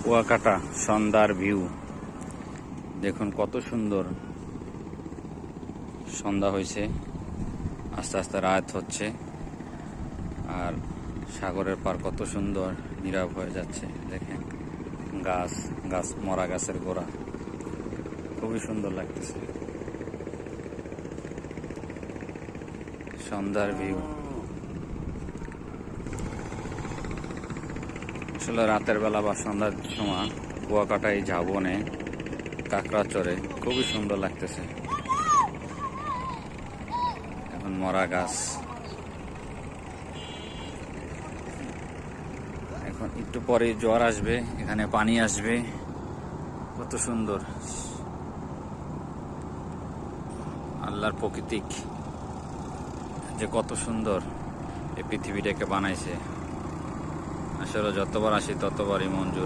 কুয়াকাটা সন্ধ্যার ভিউ দেখুন কত সুন্দর। সন্ধ্যা হয়েছে, আস্তে আস্তে রাত হচ্ছে, আর সাগরের পার কত সুন্দর নীরব হয়ে যাচ্ছে। দেখেন গাছ গাছ, মরা গাছের গোড়া, খুবই সুন্দর লাগতেছে। সন্ধ্যার ভিউ আসলে রাতের বেলা বা সন্ধ্যার সময় কুয়াকাটা এই ঝাবনে কাঁকড়া চড়ে খুবই সুন্দর লাগতেছে। এখন মরা গাছ, এখন একটু পরে জ্বর আসবে, এখানে পানি আসবে। কত সুন্দর আল্লাহর প্রকৃতিক যে কত সুন্দর এই পৃথিবীটাকে বানাইছে। আসলে যতবার আসি ততবারই মঞ্জুর।